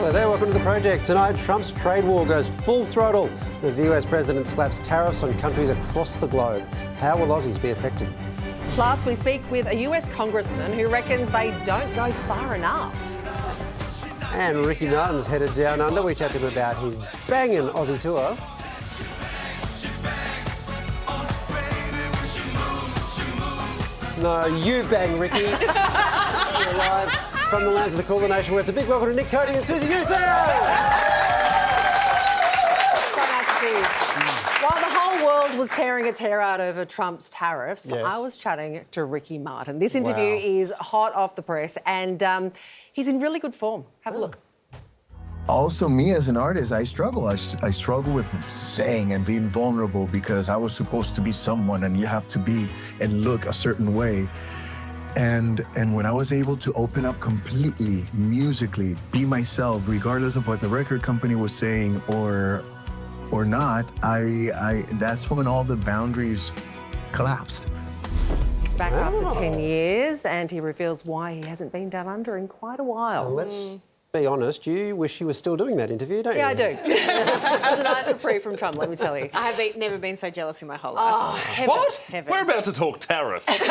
Hello there, welcome to The Project. Tonight, Trump's trade war goes full throttle as the US president slaps tariffs on countries across the globe. How will Aussies be affected? Plus, we speak with a US congressman who reckons they don't go far enough. And Ricky Martin's headed down under. We chat to him about his banging Aussie tour. No, you bang, Ricky. We're live from the lands of the Cooler Nation, where it's a big welcome to Nick Cody and Susie Uso. So nice to see you. While the whole world was tearing its hair out over Trump's tariffs, Yes. I was chatting to Ricky Martin. This interview is hot off the press and he's in really good form. Have a look. Also, me as an artist, I struggle. I struggle with saying and being vulnerable because I was supposed to be someone and you have to be and look a certain way. And when I was able to open up completely, musically, be myself, regardless of what the record company was saying or not, that's when all the boundaries collapsed. He's back after 10 years and he reveals why he hasn't been down under in quite a while. Well, let's be honest, you wish you were still doing that interview, don't you? Yeah, I do. It was a nice reprieve from Trump, let me tell you. I have never been so jealous in my whole life. Oh, heaven. What? Heaven. We're about to talk tariffs. And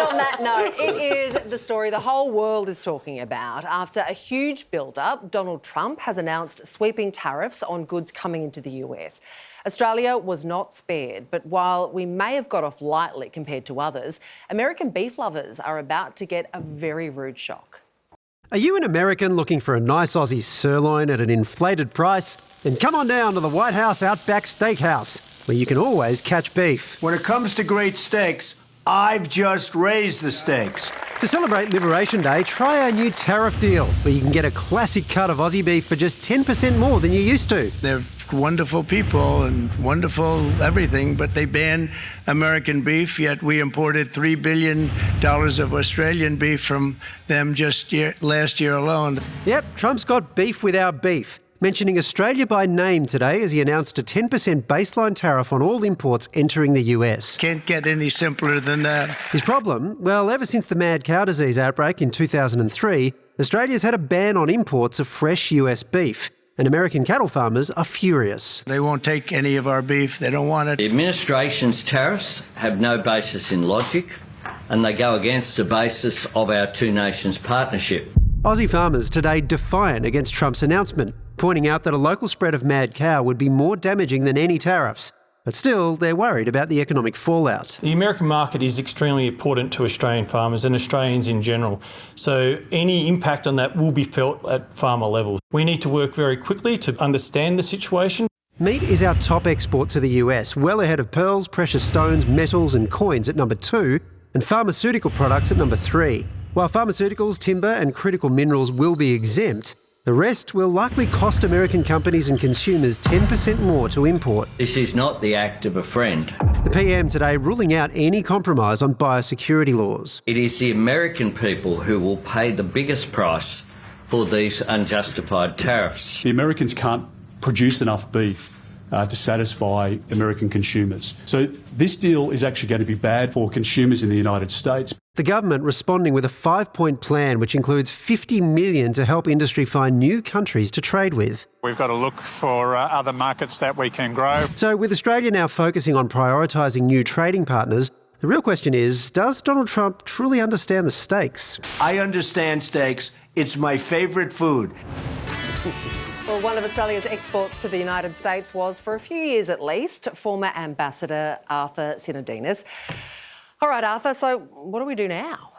on that note, it is the story the whole world is talking about. After a huge build-up, Donald Trump has announced sweeping tariffs on goods coming into the US. Australia was not spared, but while we may have got off lightly compared to others, American beef lovers are about to get a very rude shock. Are you an American looking for a nice Aussie sirloin at an inflated price? Then come on down to the White House Outback Steakhouse, where you can always catch beef. When it comes to great steaks, I've just raised the stakes. To celebrate Liberation Day, try our new tariff deal, where you can get a classic cut of Aussie beef for just 10% more than you used to. They're wonderful people and wonderful everything, but they banned American beef, yet we imported $3 billion of Australian beef from them just last year alone. Yep, Trump's got beef with our beef, mentioning Australia by name today as he announced a 10% baseline tariff on all imports entering the US. Can't get any simpler than that. His problem? Well, ever since the mad cow disease outbreak in 2003, Australia's had a ban on imports of fresh US beef, and American cattle farmers are furious. They won't take any of our beef. They don't want it. The administration's tariffs have no basis in logic, and they go against the basis of our two nations partnership. Aussie farmers today defiant against Trump's announcement, pointing out that a local spread of mad cow would be more damaging than any tariffs. But still, they're worried about the economic fallout. The American market is extremely important to Australian farmers and Australians in general. So any impact on that will be felt at farmer level. We need to work very quickly to understand the situation. Meat is our top export to the US, well ahead of pearls, precious stones, metals and coins at number 2, and pharmaceutical products at number 3. While pharmaceuticals, timber and critical minerals will be exempt, the rest will likely cost American companies and consumers 10% more to import. This is not the act of a friend. The PM today ruling out any compromise on biosecurity laws. It is the American people who will pay the biggest price for these unjustified tariffs. The Americans can't produce enough beef to satisfy American consumers. So this deal is actually going to be bad for consumers in the United States. The government responding with a 5-point plan which includes $50 million to help industry find new countries to trade with. We've got to look for other markets that we can grow. So with Australia now focusing on prioritising new trading partners, the real question is, does Donald Trump truly understand the stakes? I understand steaks. It's my favourite food. Well, one of Australia's exports to the United States was, for a few years at least, former Ambassador Arthur Sinodinos. All right, Arthur, so what do we do now?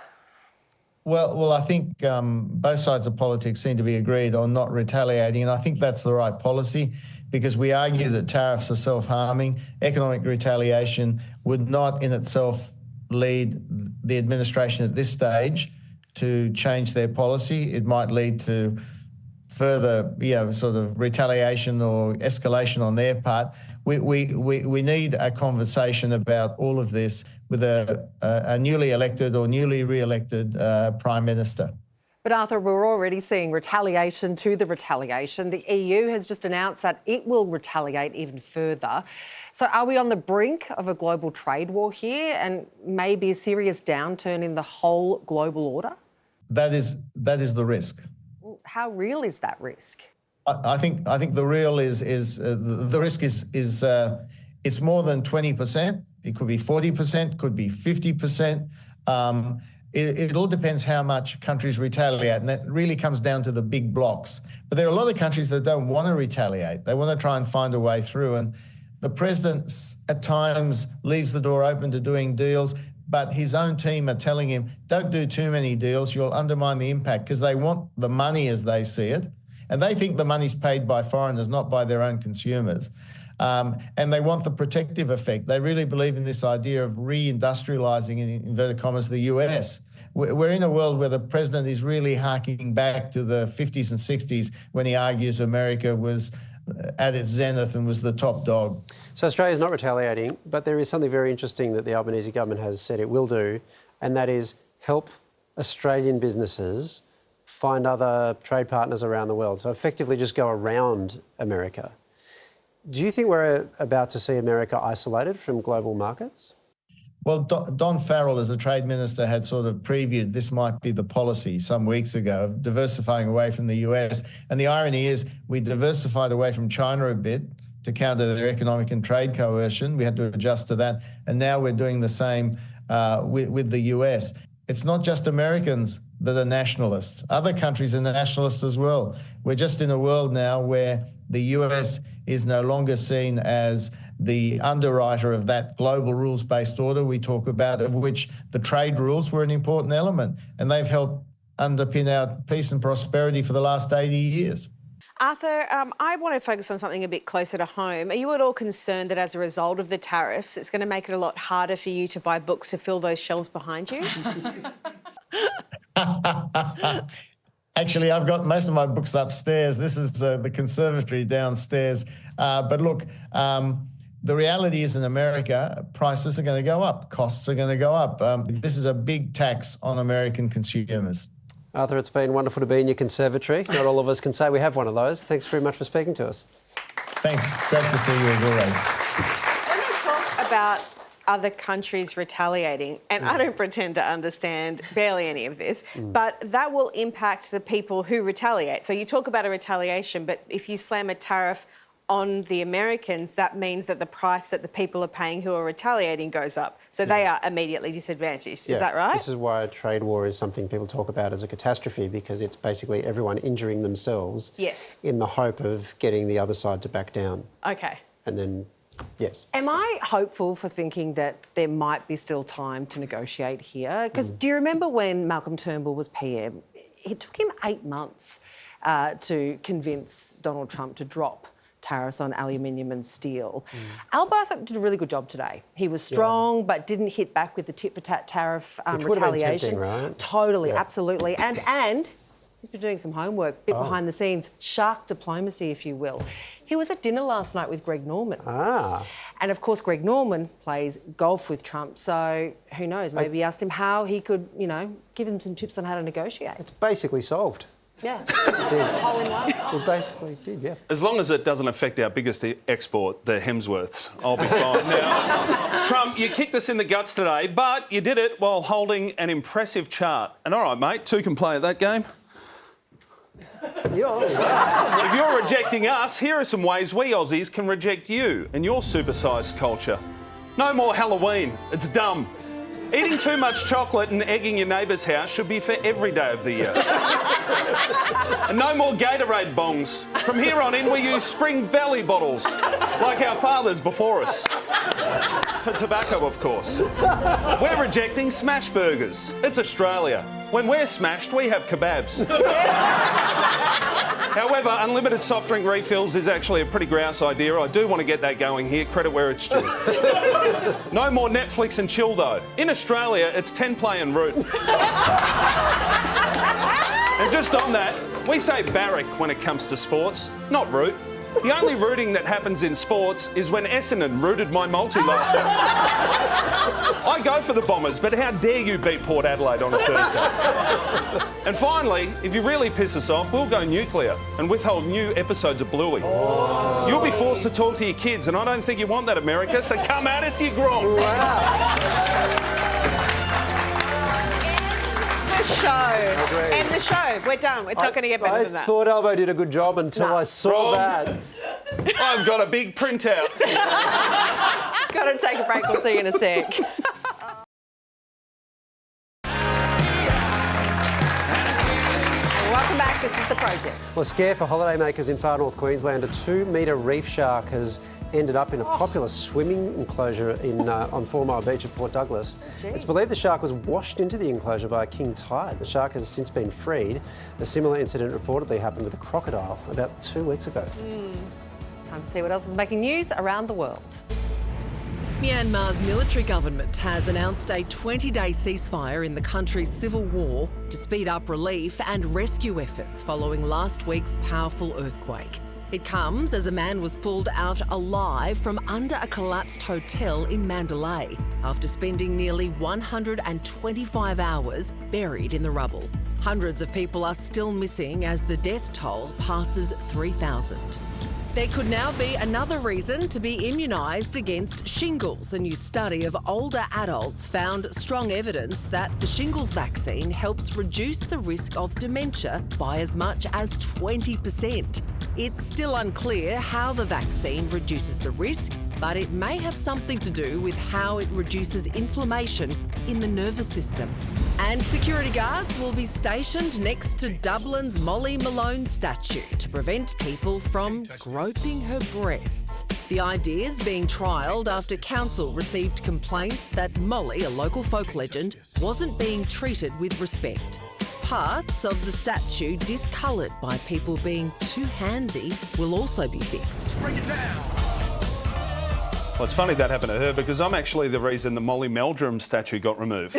Well, I think both sides of politics seem to be agreed on not retaliating, and I think that's the right policy because we argue that tariffs are self-harming. Economic retaliation would not in itself lead the administration at this stage to change their policy. It might lead to further, sort of retaliation or escalation on their part. We need a conversation about all of this with a newly elected or newly re-elected Prime Minister. But Arthur, we're already seeing retaliation to the retaliation. The EU has just announced that it will retaliate even further. So are we on the brink of a global trade war here and maybe a serious downturn in the whole global order? That is the risk. how real is that risk? I think the real is the risk is it's more than 20%. It could be 40%, could be 50%. It all depends how much countries retaliate, and that really comes down to the big blocks. But there are a lot of countries that don't want to retaliate. They want to try and find a way through. And the president at times leaves the door open to doing deals, but his own team are telling him, don't do too many deals, you'll undermine the impact, because they want the money as they see it. And they think the money's paid by foreigners, not by their own consumers. And they want the protective effect. They really believe in this idea of reindustrializing, in inverted commas, the US. We're in a world where the president is really harking back to the 50s and 60s when he argues America was at its zenith and was the top dog. So Australia's not retaliating, but there is something very interesting that the Albanese government has said it will do, and that is help Australian businesses find other trade partners around the world. So effectively just go around America. Do you think we're about to see America isolated from global markets? Well, Don Farrell, as a trade minister, had sort of previewed this might be the policy some weeks ago, of diversifying away from the US. And the irony is we diversified away from China a bit to counter their economic and trade coercion. We had to adjust to that. And now we're doing the same with the US. It's not just Americans that are nationalists. Other countries are nationalists as well. We're just in a world now where the US is no longer seen as the underwriter of that global rules-based order we talk about, of which the trade rules were an important element, and they've helped underpin our peace and prosperity for the last 80 years. Arthur, I want to focus on something a bit closer to home. Are you at all concerned that as a result of the tariffs, it's going to make it a lot harder for you to buy books to fill those shelves behind you? Actually, I've got most of my books upstairs. This is the conservatory downstairs. But look, the reality is in America, prices are going to go up, costs are going to go up. This is a big tax on American consumers. Arthur, it's been wonderful to be in your conservatory. Not all of us can say we have one of those. Thanks very much for speaking to us. Thanks. Great to see you as always. When we talk about other countries retaliating, and I don't pretend to understand barely any of this, but that will impact the people who retaliate. So you talk about a retaliation, but if you slam a tariff on the Americans, that means that the price that the people are paying who are retaliating goes up. So they are immediately disadvantaged. Is that right? This is why a trade war is something people talk about as a catastrophe, because it's basically everyone injuring themselves in the hope of getting the other side to back down. Okay. And then, yes. Am I hopeful for thinking that there might be still time to negotiate here? Because do you remember when Malcolm Turnbull was PM? It took him 8 months to convince Donald Trump to drop tariffs on aluminium and steel. Al Barthorpe did a really good job today. He was strong, but didn't hit back with the tit-for-tat tariff Which would have been retaliation. tempting, right? Totally, absolutely. And he's been doing some homework, bit behind the scenes, shark diplomacy, if you will. He was at dinner last night with Greg Norman. And of course, Greg Norman plays golf with Trump, so who knows, maybe he asked him how he could, you know, give him some tips on how to negotiate. It's basically solved. Yeah, hole in one. It basically did, yeah. As long as it doesn't affect our biggest export, the Hemsworths, I'll be fine. Now, Trump, you kicked us in the guts today, but you did it while holding an impressive chart. And all right, mate, two can play at that game. If you're rejecting us, here are some ways we Aussies can reject you and your supersized culture. No more Halloween. It's dumb. Eating too much chocolate and egging your neighbour's house should be for every day of the year. And no more Gatorade bongs. From here on in, we use Spring Valley bottles, like our fathers before us. For tobacco, of course. We're rejecting smash burgers. It's Australia. When we're smashed, we have kebabs. However, unlimited soft drink refills is actually a pretty grouse idea. I do want to get that going here, credit where it's due. No more Netflix and chill, though. In Australia, it's 10 play and root. And just on that, we say barrack when it comes to sports, not root. The only rooting that happens in sports is when Essendon rooted my multi last week. I go for the Bombers, but how dare you beat Port Adelaide on a Thursday? And finally, if you really piss us off, we'll go nuclear and withhold new episodes of Bluey. You'll be forced to talk to your kids, and I don't think you want that, America, so come at us, you gronk. show. End the show. We're done. It's not going to get better than that. I thought Albo did a good job until I saw that. I've got a big printout. Got to take a break. We'll see you in a sec. Welcome back. This is The Project. Well, scare for holidaymakers in far north Queensland. A 2-metre reef shark has ended up in a popular swimming enclosure on 4 Mile Beach at Port Douglas. It's believed the shark was washed into the enclosure by a king tide. The shark has since been freed. A similar incident reportedly happened with a crocodile about 2 weeks ago. Time to see what else is making news around the world. Myanmar's military government has announced a 20-day ceasefire in the country's civil war to speed up relief and rescue efforts following last week's powerful earthquake. It comes as a man was pulled out alive from under a collapsed hotel in Mandalay after spending nearly 125 hours buried in the rubble. Hundreds of people are still missing as the death toll passes 3,000. There could now be another reason to be immunised against shingles. A new study of older adults found strong evidence that the shingles vaccine helps reduce the risk of dementia by as much as 20%. It's still unclear how the vaccine reduces the risk, but it may have something to do with how it reduces inflammation in the nervous system. And security guards will be stationed next to Dublin's Molly Malone statue to prevent people from groping her breasts. The idea's being trialled after council received complaints that Molly, a local folk legend, wasn't being treated with respect. Parts of the statue discoloured by people being too handsy will also be fixed. Well, it's funny that happened to her because I'm actually the reason the Molly Meldrum statue got removed.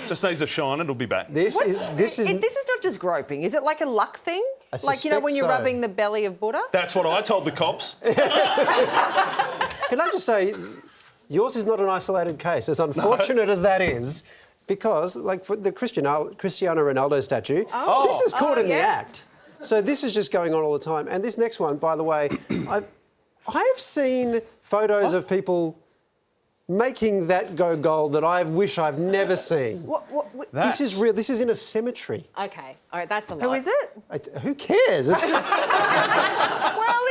Just needs a shine, it'll be back. This is not just groping. Is it like a luck thing? Like, you know, when you're rubbing the belly of Buddha? That's what I told the cops. Can I just say, yours is not an isolated case, as unfortunate as that is, because, like, for the Cristiano Ronaldo statue, this is caught in the act. So this is just going on all the time. And this next one, by the way, I've seen photos of people making that go gold that I wish I've never seen. This is real. This is in a cemetery. Okay, all right, that's a lot. Who is it? Who cares? Well,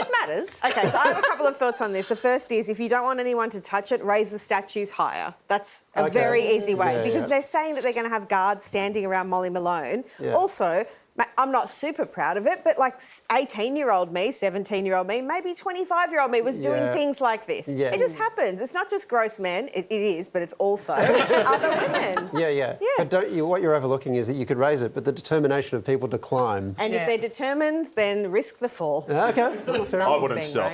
it matters. Okay, so I have a couple of thoughts on this. The first is, if you don't want anyone to touch it, raise the statues higher. That's a very easy way, because they're saying that they're going to have guards standing around Molly Malone. Yeah. Also, I'm not super proud of it, but like 18-year-old me, 17-year-old me, maybe 25-year-old me was doing things like this. Yeah. It just happens. It's not just gross men. It is, but it's also other women. Yeah. But what you're overlooking is that you could raise it, but the determination of people to climb. And if they're determined, then risk the fall. Okay. I wouldn't stop.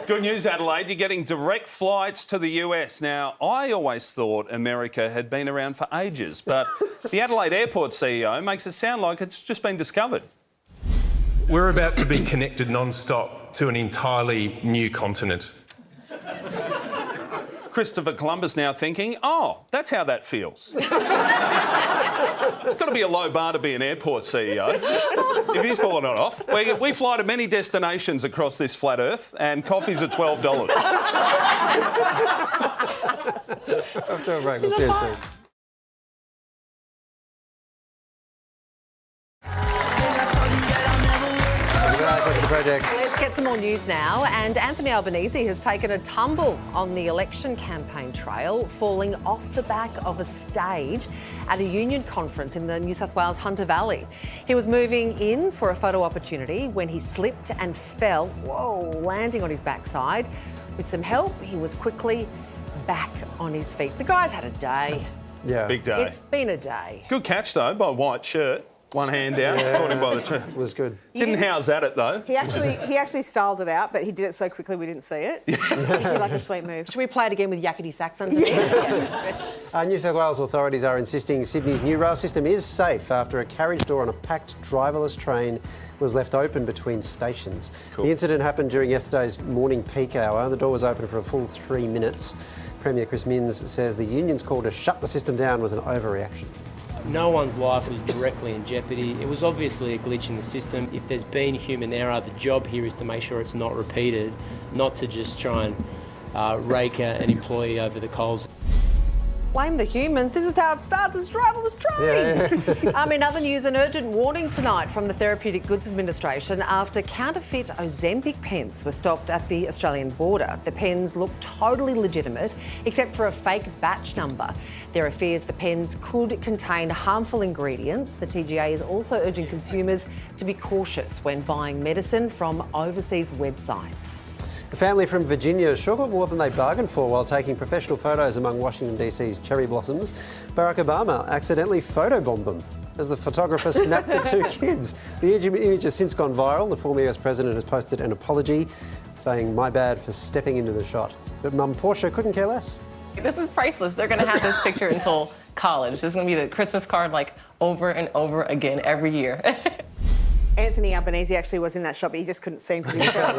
Good news, Adelaide. You're getting direct flights to the US. Now, I always thought America had been around for ages, but the Adelaide Airport CEO makes it sound like it's just been discovered. We're about to be connected non-stop to an entirely new continent. Christopher Columbus now thinking, oh, that's how that feels. It's got to be a low bar to be an airport CEO. If he's pulling it off. We fly to many destinations across this flat earth and coffees are $12. After a break, we'll see you soon. Let's get some more news now. And Anthony Albanese has taken a tumble on the election campaign trail, falling off the back of a stage at a union conference in the New South Wales Hunter Valley. He was moving in for a photo opportunity when he slipped and fell, landing on his backside. With some help, he was quickly back on his feet. The guy's had a day. Yeah. Big day. It's been a day. Good catch, though, by White shirt. One hand down, caught him by the tree. Was good. Didn't house at it, though. He actually styled it out, but he did it so quickly we didn't see it. He did like a sweet move. Should we play it again with yakety sax underneath? New South Wales authorities are insisting Sydney's new rail system is safe after a carriage door on a packed driverless train was left open between stations. Cool. The incident happened during yesterday's morning peak hour. The door was open for a full 3 minutes. Premier Chris Minns says the union's call to shut the system down was an overreaction. No one's life was directly in jeopardy. It was obviously a glitch in the system. If there's been human error, the job here is to make sure it's not repeated, not to just try and rake an employee over the coals. Blame the humans. This is how it starts. It's driverless train. In other news, an urgent warning tonight from the Therapeutic Goods Administration after counterfeit Ozempic pens were stopped at the Australian border. The pens look totally legitimate, except for a fake batch number. There are fears the pens could contain harmful ingredients. The TGA is also urging consumers to be cautious when buying medicine from overseas websites. A family from Virginia sure got more than they bargained for while taking professional photos among Washington DC's cherry blossoms. Barack Obama accidentally photobombed them as the photographer snapped the two kids. The image has since gone viral. The former US president has posted an apology saying, "My bad for stepping into the shot." But Mum Portia couldn't care less. This is priceless. They're going to have this picture until college. This is going to be the Christmas card like over and over again every year. Anthony Albanese actually was in that shop, but he just couldn't see him because he fell.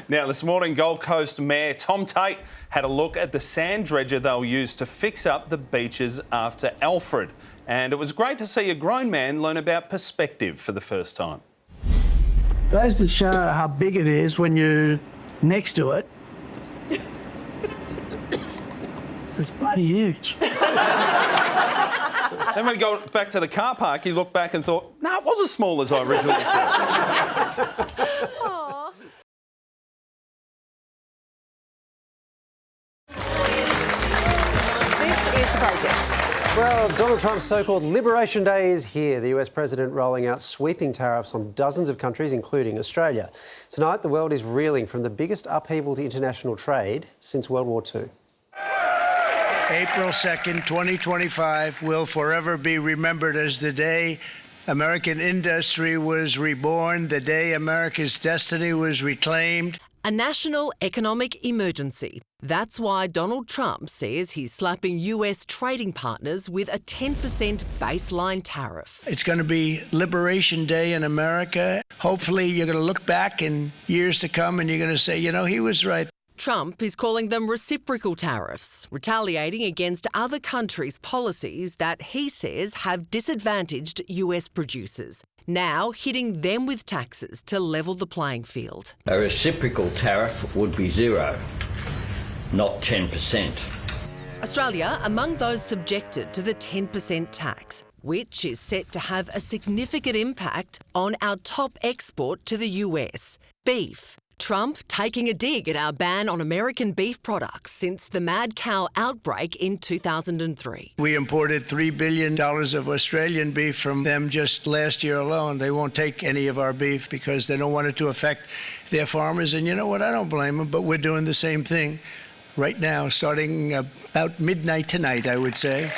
Now, this morning, Gold Coast Mayor Tom Tate had a look at the sand dredger they'll use to fix up the beaches after Alfred. And it was great to see a grown man learn about perspective for the first time. Goes to show how big it is when you're next to it. This is bloody huge. Then when he got back to the car park, he looked back and thought, no, it wasn't as small as I originally thought. This is the project. Well, Donald Trump's so-called Liberation Day is here. The US president rolling out sweeping tariffs on dozens of countries, including Australia. Tonight, the world is reeling from the biggest upheaval to international trade since World War II. April 2nd, 2025 will forever be remembered as the day American industry was reborn, the day America's destiny was reclaimed. A national economic emergency. That's why Donald Trump says he's slapping US trading partners with a 10% baseline tariff. It's going to be Liberation Day in America. Hopefully you're going to look back in years to come and you're going to say, you know, he was right. Trump is calling them reciprocal tariffs, retaliating against other countries' policies that he says have disadvantaged US producers, now hitting them with taxes to level the playing field. A reciprocal tariff would be 0, not 10%. Australia among those subjected to the 10% tax, which is set to have a significant impact on our top export to the US, beef. Trump taking a dig at our ban on American beef products since the mad cow outbreak in 2003. We imported $3 billion of Australian beef from them just last year alone. They won't take any of our beef because they don't want it to affect their farmers. And you know what? I don't blame them, but we're doing the same thing right now, starting about midnight tonight, I would say.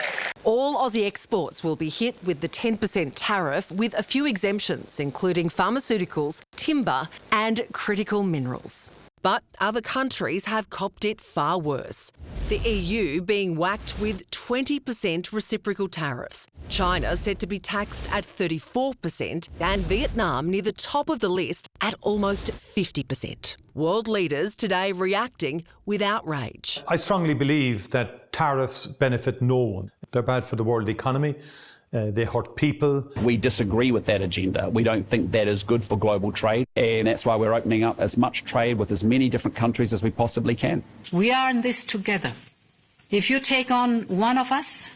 All Aussie exports will be hit with the 10% tariff, with a few exemptions, including pharmaceuticals, timber and critical minerals. But other countries have copped it far worse. The EU being whacked with 20% reciprocal tariffs. China said to be taxed at 34%, and Vietnam near the top of the list at almost 50%. World leaders today reacting with outrage. I strongly believe that tariffs benefit no one. They're bad for the world economy. They hurt people. We disagree with that agenda. We don't think that is good for global trade, and that's why we're opening up as much trade with as many different countries as we possibly can. We are in this together. If you take on one of us,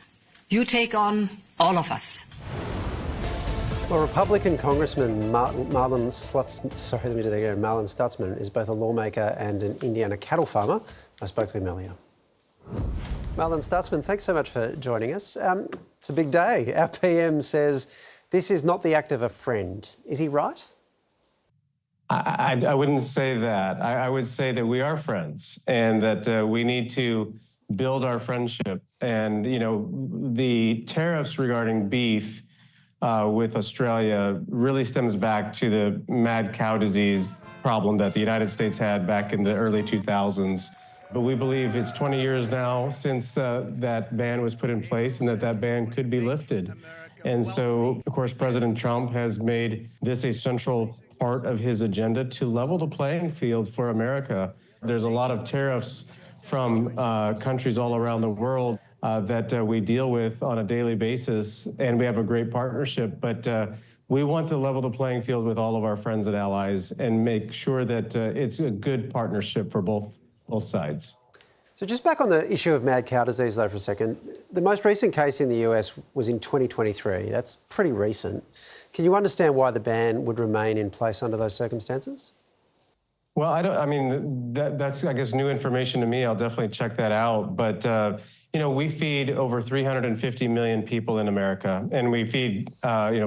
you take on all of us. Well, Republican Congressman Marlin Stutzman is both a lawmaker and an Indiana cattle farmer. I spoke to him earlier. Marlin Stutzman, thanks so much for joining us. It's a big day. Our PM says this is not the act of a friend. Is he right? I wouldn't say that. I would say that we are friends and that we need to build our friendship. And, you know, the tariffs regarding beef with Australia really stems back to the mad cow disease problem that the United States had back in the early 2000s. But we believe it's 20 years now since that ban was put in place and that ban could be lifted. And so, of course, President Trump has made this a central part of his agenda to level the playing field for America. There's a lot of tariffs from countries all around the world that we deal with on a daily basis, and we have a great partnership. But we want to level the playing field with all of our friends and allies and make sure that it's a good partnership for both sides. So just back on the issue of mad cow disease, though, for a second. The most recent case in the US was in 2023. That's pretty recent. Can you understand why the ban would remain in place under those circumstances? Well, I mean, that's, I guess, new information to me. I'll definitely check that out. But, we feed over 350 million people in America, and we feed,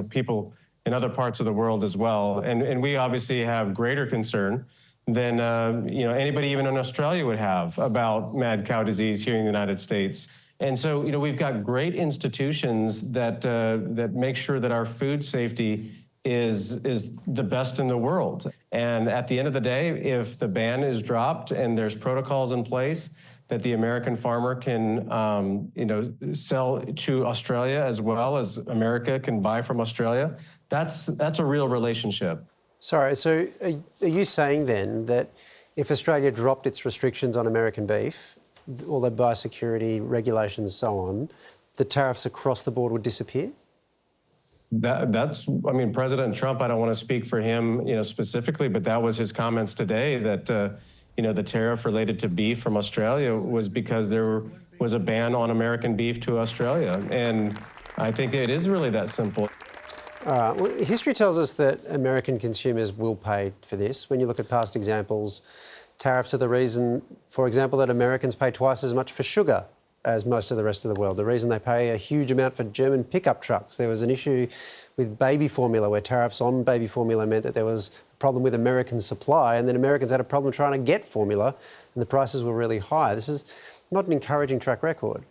people in other parts of the world as well. And we obviously have greater concern than, anybody even in Australia would have about mad cow disease here in the United States. And so, we've got great institutions that make sure that our food safety is the best in the world. And at the end of the day, if the ban is dropped and there's protocols in place that the American farmer can, sell to Australia as well as America can buy from Australia, that's a real relationship. Sorry, so are you saying then that if Australia dropped its restrictions on American beef, all the biosecurity regulations and so on, the tariffs across the board would disappear? President Trump, I don't want to speak for him, specifically, but that was his comments today that, the tariff related to beef from Australia was because there was a ban on American beef to Australia. And I think it is really that simple. All right. Well, history tells us that American consumers will pay for this. When you look at past examples, tariffs are the reason, for example, that Americans pay twice as much for sugar as most of the rest of the world. The reason they pay a huge amount for German pickup trucks. There was an issue with baby formula where tariffs on baby formula meant that there was a problem with American supply, and then Americans had a problem trying to get formula and the prices were really high. This is not an encouraging track record.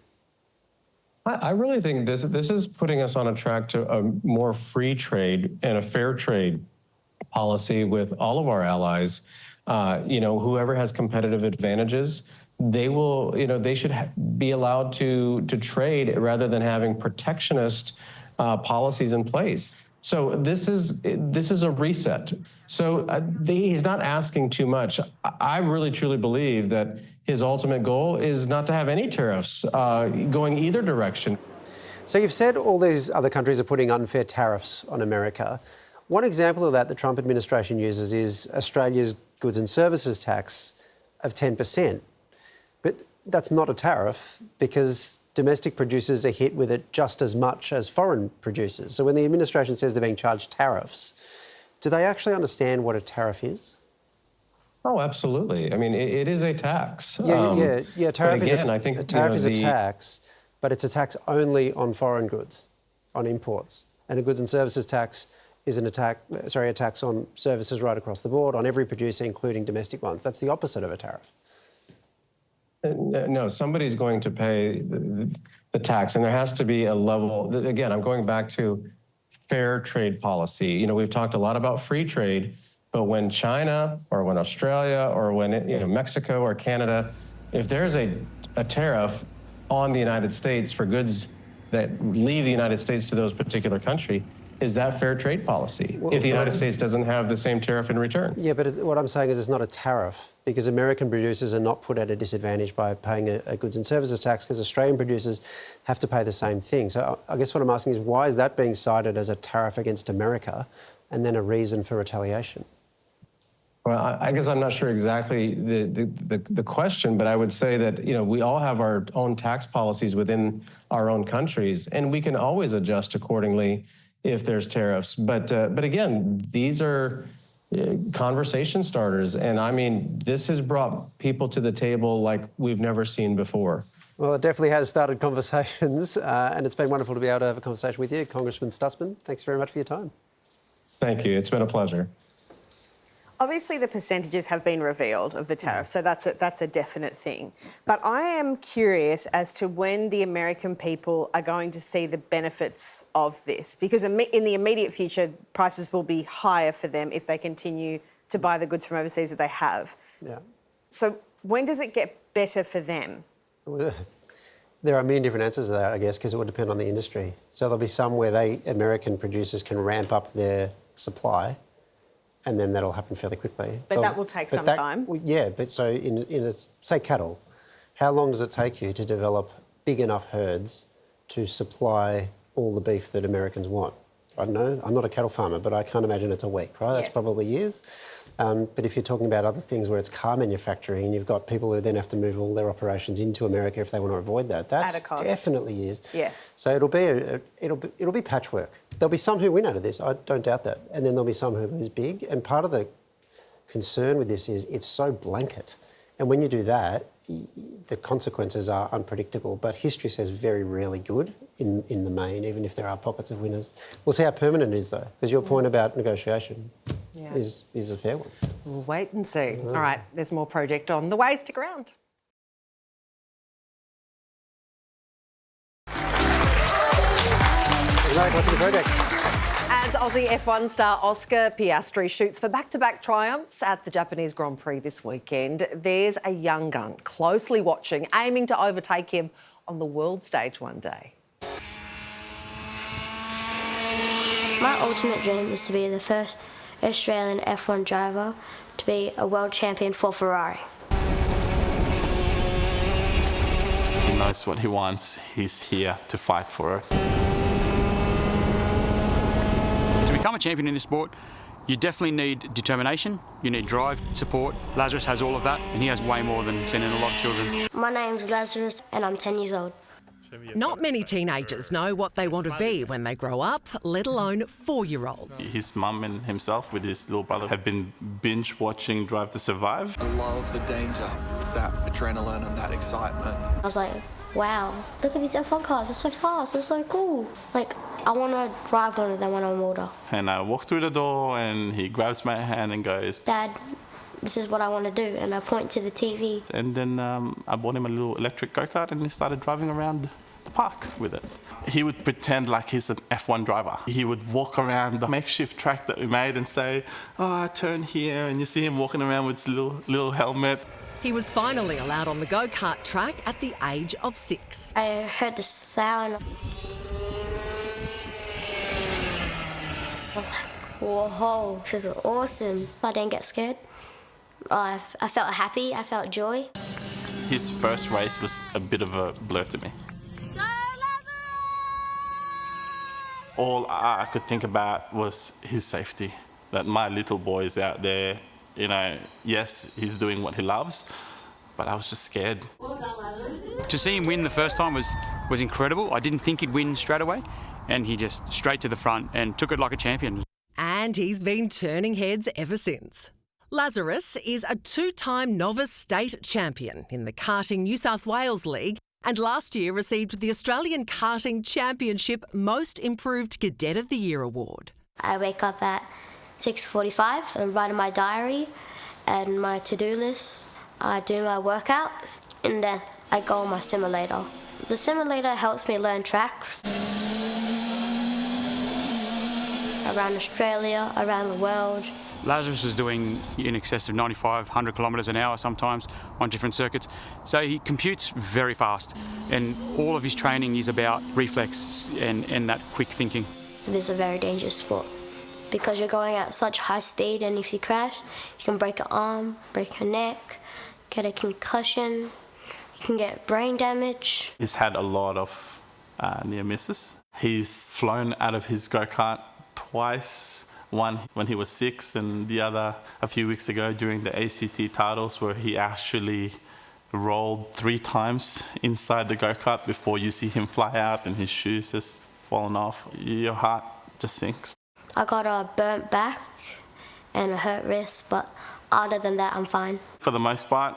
I really think this is putting us on a track to a more free trade and a fair trade policy with all of our allies. Whoever has competitive advantages, they should be allowed to trade rather than having protectionist policies in place. So this is a reset. So he's not asking too much. I really truly believe that his ultimate goal is not to have any tariffs going either direction. So you've said all these other countries are putting unfair tariffs on America. One example of that the Trump administration uses is Australia's goods and services tax of 10%. But that's not a tariff because domestic producers are hit with it just as much as foreign producers. So when the administration says they're being charged tariffs, do they actually understand what a tariff is? Oh, absolutely. I mean, it is a tax. Yeah. Tariff again, is I think a tariff is a tax, but it's a tax only on foreign goods, on imports. And a goods and services tax is a tax on services right across the board, on every producer, including domestic ones. That's the opposite of a tariff. No, somebody's going to pay the tax, and there has to be a level. Again, I'm going back to fair trade policy. We've talked a lot about free trade, but when China or when Australia or when Mexico or Canada, if there's a tariff on the United States for goods that leave the United States to those particular country, is that fair trade policy if the United States doesn't have the same tariff in return? Yeah, but what I'm saying is it's not a tariff because American producers are not put at a disadvantage by paying a goods and services tax because Australian producers have to pay the same thing. So I guess what I'm asking is why is that being cited as a tariff against America and then a reason for retaliation? Well, I guess I'm not sure exactly the question, but I would say that, we all have our own tax policies within our own countries, and we can always adjust accordingly if there's tariffs. But again, these are conversation starters. And I mean, this has brought people to the table like we've never seen before. Well, it definitely has started conversations, and it's been wonderful to be able to have a conversation with you, Congressman Stutzman. Thanks very much for your time. Thank you. It's been a pleasure. Obviously, the percentages have been revealed of the tariff, so that's a definite thing. But I am curious as to when the American people are going to see the benefits of this, because in the immediate future, prices will be higher for them if they continue to buy the goods from overseas that they have. Yeah. So when does it get better for them? There are a million different answers to that, I guess, because it would depend on the industry. So there'll be some where American producers can ramp up their supply, and then that'll happen fairly quickly. But that will take some time. Yeah, but so in say cattle, how long does it take you to develop big enough herds to supply all the beef that Americans want? I don't know, I'm not a cattle farmer, but I can't imagine it's a week, right? That's probably years. But if you're talking about other things where it's car manufacturing and you've got people who then have to move all their operations into America if they want to avoid that, that's definitely years. Yeah. So it'll be patchwork. There'll be some who win out of this, I don't doubt that, and then there'll be some who lose big. And part of the concern with this is it's so blanket, and when you do that, the consequences are unpredictable. But history says very rarely good in the main, even if there are pockets of winners. We'll see how permanent it is, though, because your point about negotiation is a fair one. We'll wait and see. All right, there's more project on the way. Stick around. Right, what's the project? As Aussie F1 star Oscar Piastri shoots for back-to-back triumphs at the Japanese Grand Prix this weekend, there's a young gun closely watching, aiming to overtake him on the world stage one day. My ultimate dream is to be the first Australian F1 driver to be a world champion for Ferrari. He knows what he wants. He's here to fight for it. To become a champion in this sport, you definitely need determination, you need drive, support. Lazarus has all of that, and he has way more than seen in a lot of children. My name's Lazarus and I'm 10 years old. Not many teenagers know what they want to be when they grow up, let alone 4-year-olds. His mum and himself with his little brother have been binge watching Drive to Survive. I love the danger, that adrenaline and that excitement. I was like, wow, look at these F1 cars, they're so fast, they're so cool. Like, I want to drive one of them when I'm older. And I walk through the door and he grabs my hand and goes, Dad, this is what I want to do, and I point to the TV. And then I bought him a little electric go-kart and he started driving around the park with it. He would pretend like he's an F1 driver. He would walk around the makeshift track that we made and say, oh, I turn here, and you see him walking around with his little helmet. He was finally allowed on the go-kart track at the age of 6. I heard the sound. I was like, whoa, this is awesome. I didn't get scared. I felt happy, I felt joy. His first race was a bit of a blur to me. All I could think about was his safety, that my little boy is out there, you know, yes, he's doing what he loves, but I was just scared. To see him win the first time was incredible. I didn't think he'd win straight away, and he just straight to the front and took it like a champion. And he's been turning heads ever since. Lazarus is a 2-time novice state champion in the Karting New South Wales League, and last year received the Australian Karting Championship Most Improved Cadet of the Year award. I wake up at 6:45 and write in my diary and my to-do list. I do my workout and then I go on my simulator. The simulator helps me learn tracks around Australia, around the world. Lazarus is doing in excess of 95, 100 kilometres an hour sometimes on different circuits. So he computes very fast, and all of his training is about reflex and that quick thinking. This is a very dangerous sport because you're going at such high speed, and if you crash, you can break an arm, break your neck, get a concussion, you can get brain damage. He's had a lot of near misses. He's flown out of his go-kart twice. One when he was 6 and the other a few weeks ago during the ACT titles, where he actually rolled 3 times inside the go-kart before you see him fly out and his shoes has fallen off. Your heart just sinks. I got a burnt back and a hurt wrist, but other than that, I'm fine. For the most part,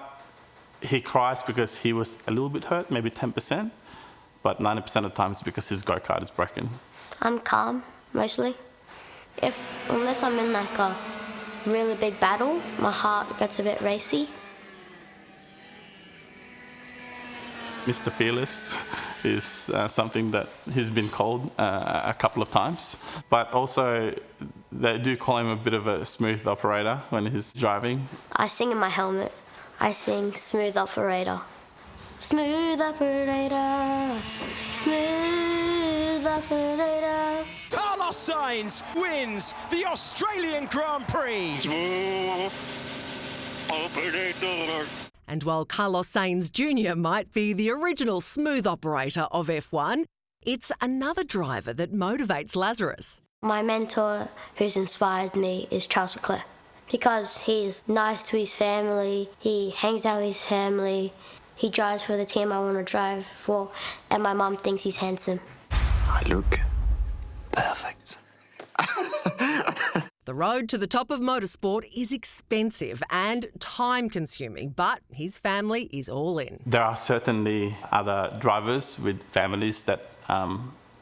he cries because he was a little bit hurt, maybe 10%, but 90% of the time it's because his go-kart is broken. I'm calm, mostly. Unless I'm in like a really big battle, my heart gets a bit racy. Mr. Fearless is something that he's been called a couple of times, but also they do call him a bit of a smooth operator when he's driving. I sing in my helmet. I sing smooth operator. Smooth operator, smooth operator. Carlos Sainz wins the Australian Grand Prix. Smooth operator. And while Carlos Sainz Jr. might be the original smooth operator of F1, it's another driver that motivates Lazarus. My mentor who's inspired me is Charles Leclerc because he's nice to his family, he hangs out with his family, he drives for the team I want to drive for, and my mum thinks he's handsome. I look perfect. The road to the top of motorsport is expensive and time-consuming, but his family is all in. There are certainly other drivers with families that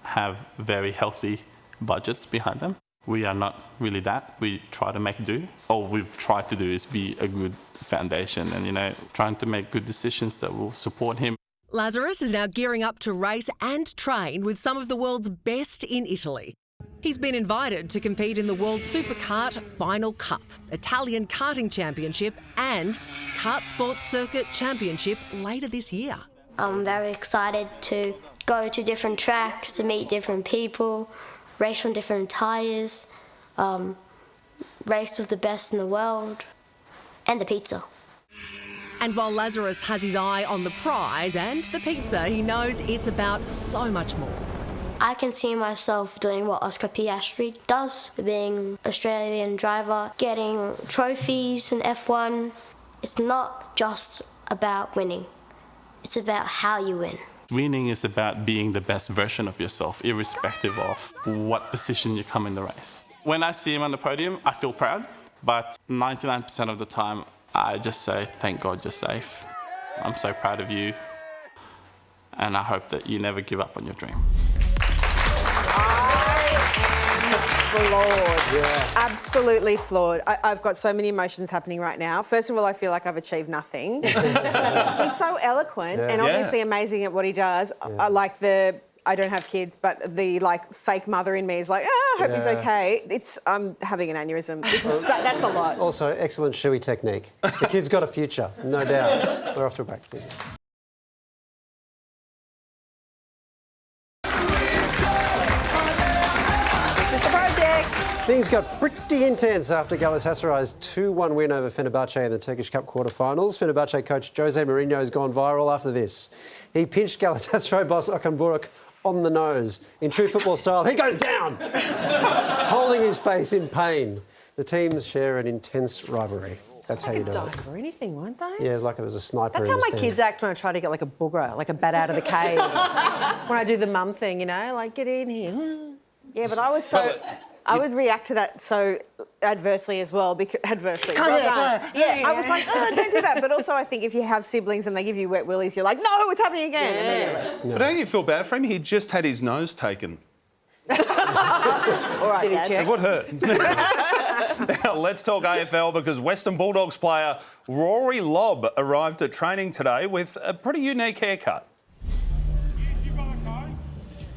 have very healthy budgets behind them. We are not really that. We try to make do. All we've tried to do is be a good foundation and, trying to make good decisions that will support him. Lazarus is now gearing up to race and train with some of the world's best in Italy. He's been invited to compete in the World Superkart Final Cup, Italian Karting Championship and Kart Sports Circuit Championship later this year. I'm very excited to go to different tracks, to meet different people, race on different tyres, race with the best in the world, and the pizza. And while Lazarus has his eye on the prize and the pizza, he knows it's about so much more. I can see myself doing what Oscar Piastri does, being an Australian driver, getting trophies in F1. It's not just about winning, it's about how you win. Winning is about being the best version of yourself, irrespective of what position you come in the race. When I see him on the podium, I feel proud, but 99% of the time, I just say, thank God you're safe. I'm so proud of you, and I hope that you never give up on your dream. Floored. Yeah. Absolutely floored. I've got so many emotions happening right now. First of all, I feel like I've achieved nothing. He's so eloquent and obviously amazing at what he does. I like I don't have kids, but the fake mother in me is like, I hope he's okay. I'm having an aneurysm. That's a lot. Also, excellent shoey technique. The kid's got a future, no doubt. We're off to a break, please. Things got pretty intense after Galatasaray's 2-1 win over Fenerbahce in the Turkish Cup quarter-finals. Fenerbahce coach Jose Mourinho has gone viral after this. He pinched Galatasaray boss Okan Buruk on the nose. In true football style, he goes down, holding his face in pain. The teams share an intense rivalry. That's how you do it. Die for anything, won't they? Yeah, it's like it was a sniper. That's how my kids act when I try to get a booger, a bat out of the cave. When I do the mum thing, get in here. Yeah, but I would react to that so adversely as well. Adversely. Well done. Yeah, I was like, don't do that. But also, I think if you have siblings and they give you wet willies, you're like, no, it's happening again. Immediately. But don't you feel bad for him? He just had his nose taken. All right, Dad. It would hurt. Now, let's talk AFL because Western Bulldogs player Rory Lobb arrived at training today with a pretty unique haircut.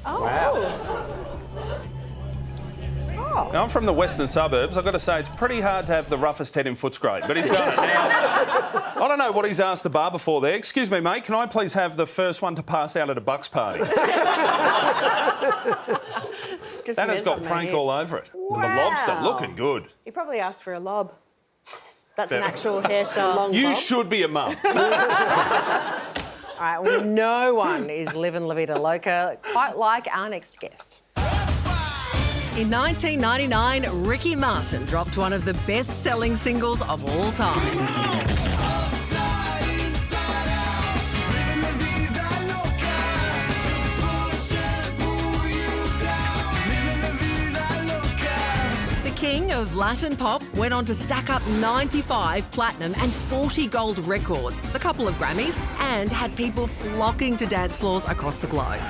Oh. Wow. Now, I'm from the western suburbs. I've got to say, it's pretty hard to have the roughest head in Footscray, but he's done it. Now, I don't know what he's asked the barber for there. Excuse me, mate, can I please have the first one to pass out at a Bucks party? That has got prank all over it. Wow. The lobster, looking good. He probably asked for a lob. That's an actual hairstyle. You should be a mum. All right, well, no one is living La Vida Loca quite like our next guest. In 1999, Ricky Martin dropped one of the best-selling singles of all time. The king of Latin pop went on to stack up 95 platinum and 40 gold records, a couple of Grammys, and had people flocking to dance floors across the globe.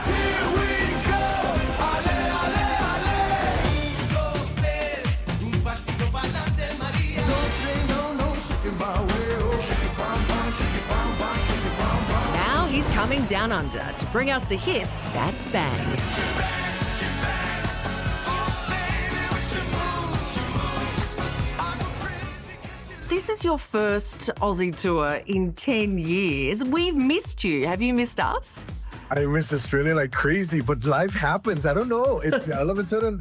Now he's coming down under to bring us the hits that bang. This is your first Aussie tour in 10 years. We've missed you. Have you missed us? I miss Australia like crazy, but life happens. I don't know. It's all of a sudden,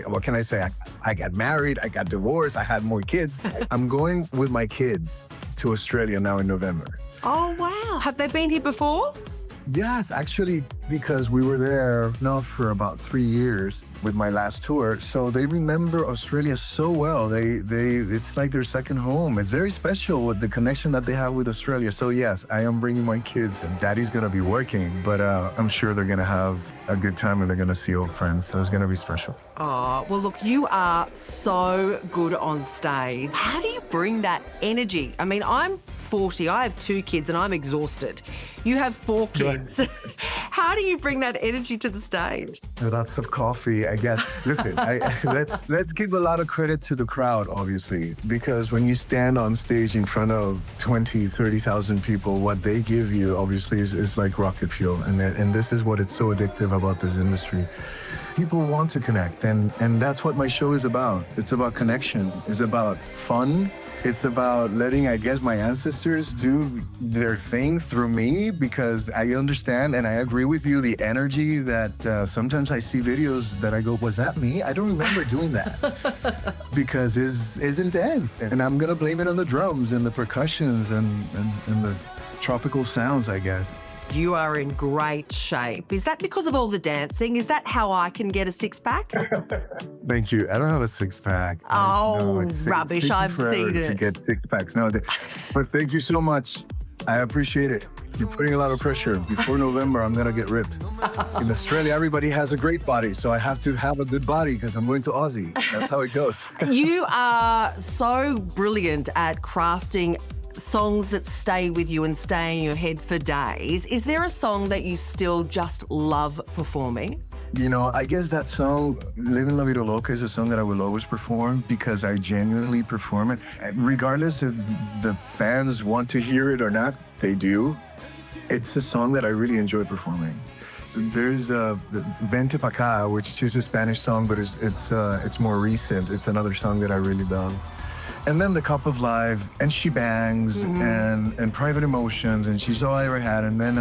what can I say? I got married, I got divorced, I had more kids. I'm going with my kids to Australia now in November. Oh, wow. Have they been here before? Yes, actually, because we were there now for about 3 years with my last tour, so they remember Australia so well. It's like their second home. It's very special with the connection that they have with Australia. So yes, I am bringing my kids. Daddy's gonna be working, but I'm sure they're gonna have a good time and they're gonna see old friends. So it's gonna be special. Oh, well, look, you are so good on stage. How do you bring that energy? I mean, I'm 40, I have 2 kids and I'm exhausted. You have 4 kids. How do you bring that energy to the stage? Lots of coffee, I guess. Listen, let's give a lot of credit to the crowd, obviously, because when you stand on stage in front of 20, 30,000 people, what they give you, obviously, is like rocket fuel. And this is what it's so addictive about this industry. People want to connect, and that's what my show is about. It's about connection. It's about fun. It's about letting, I guess, my ancestors do their thing through me, because I understand and I agree with you, the energy that sometimes I see videos that I go, was that me? I don't remember doing that. Because it's intense. And I'm going to blame it on the drums and the percussions and the tropical sounds, I guess. You are in great shape. Is that because of all the dancing? Is that how I can get a six-pack? Thank you. I don't have a six-pack. Rubbish. I've seen it. To get six-packs. No, but thank you so much. I appreciate it. You're putting a lot of pressure. Before November, I'm going to get ripped. In Australia, everybody has a great body, so I have to have a good body because I'm going to Aussie. That's how it goes. You are so brilliant at crafting songs that stay with you and stay in your head for days. Is there a song that you still just love performing? You know, I guess that song, Living La Vida Loca, is a song that I will always perform because I genuinely perform it. Regardless if the fans want to hear it or not, they do. It's a song that I really enjoy performing. There's Vente Pa' Acá, which is a Spanish song, but it's more recent. It's another song that I really love. And then The Cup of Life, and She Bangs, and Private Emotions, and She's All I Ever Had, and then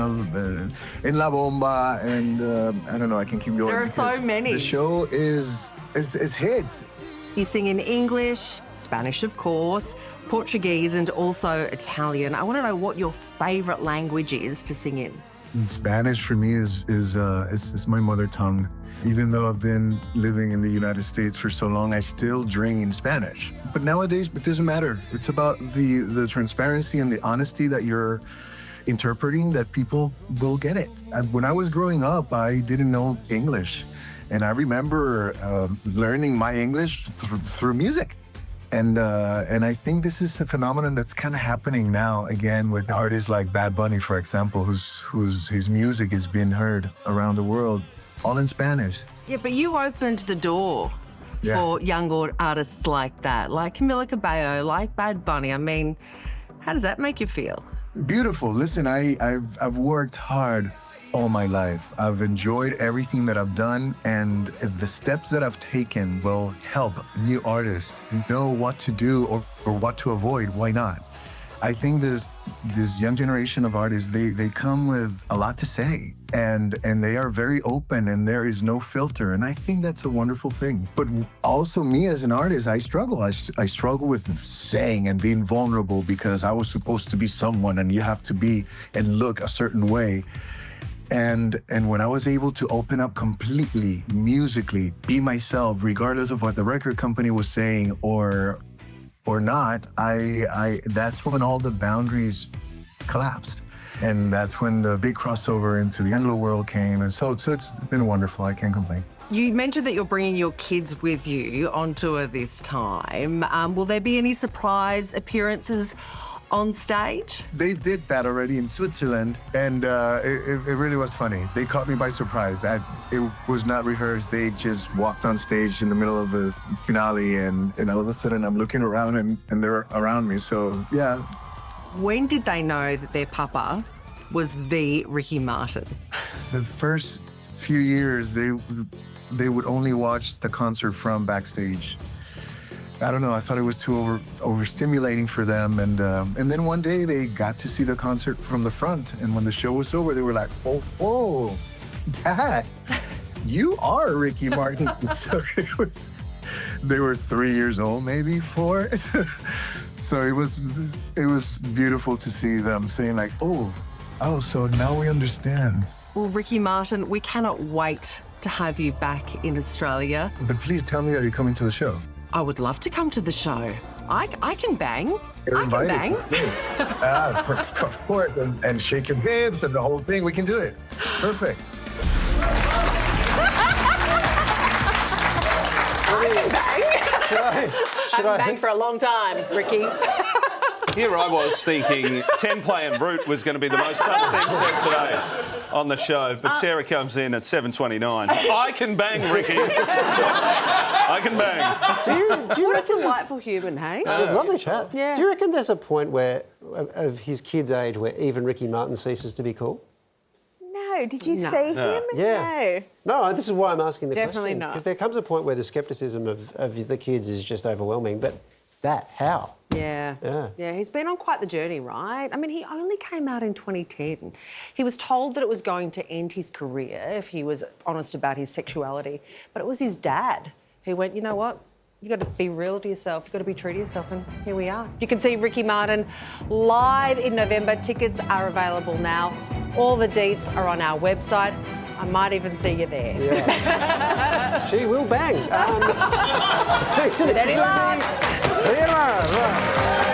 In La Bomba, and I don't know, I can keep going. There are so many. The show is hits. You sing in English, Spanish, of course, Portuguese, and also Italian. I want to know what your favourite language is to sing in. Spanish for me is my mother tongue. Even though I've been living in the United States for so long, I still dream Spanish. But nowadays, it doesn't matter. It's about the transparency and the honesty that you're interpreting, that people will get it. When I was growing up, I didn't know English. And I remember learning my English through music. And I think this is a phenomenon that's kind of happening now again with artists like Bad Bunny, for example, his music is being heard around the world. All in Spanish. Yeah, but you opened the door for young artists like that, like Camila Cabello, like Bad Bunny. I mean, how does that make you feel? Beautiful. Listen, I've worked hard all my life. I've enjoyed everything that I've done, and the steps that I've taken will help new artists know what to do or what to avoid. Why not? I think this young generation of artists, they come with a lot to say, and they are very open, and there is no filter, and I think that's a wonderful thing. But also me as an artist, I struggle. I struggle with saying and being vulnerable because I was supposed to be someone, and you have to be and look a certain way. And when I was able to open up completely, musically, be myself, regardless of what the record company was saying or not, that's when all the boundaries collapsed. And that's when the big crossover into the underworld came. And so it's been wonderful. I can't complain. You mentioned that you're bringing your kids with you on tour this time. Will there be any surprise appearances on stage? They did that already in Switzerland, and it really was funny. They caught me by surprise. It was not rehearsed. They just walked on stage in the middle of the finale, and all of a sudden I'm looking around and they're around me. So, yeah. When did they know that their papa was the Ricky Martin? The first few years, they would only watch the concert from backstage. I don't know, I thought it was too overstimulating for them. And then one day they got to see the concert from the front. And when the show was over, they were like, oh, Dad, you are Ricky Martin. So they were 3 years old, maybe 4. So it was beautiful to see them saying like, oh, Oh, so now we understand. Well, Ricky Martin, we cannot wait to have you back in Australia. But please tell me that you're coming to the show. I would love to come to the show. I can bang. You're I can bang. Of course, and shake your hips and the whole thing. We can do it. Perfect. I can bang. Should I bang for a long time, Ricky. Here I was thinking 10-play en route was going to be the most sus thing said today on the show, but Sarah comes in at 7:29. I can bang, Ricky. I can bang. What a delightful human, hey? It was a lovely chat. Yeah. Do you reckon there's a point where, of his kid's age, where even Ricky Martin ceases to be cool? No, did you see him? Yeah. No, this is why I'm asking the Definitely question. not. Because there comes a point where the scepticism of the kids is just overwhelming. But how? Yeah, he's been on quite the journey, right? I mean, he only came out in 2010. He was told that it was going to end his career if he was honest about his sexuality, but it was his dad who went, you know what? You've got to be real to yourself. You've got to be true to yourself, and here we are. You can see Ricky Martin live in November. Tickets are available now. All the deets are on our website. I might even see you there. Yeah. She will bang. Thanks, With any Susie. luck. See you tomorrow.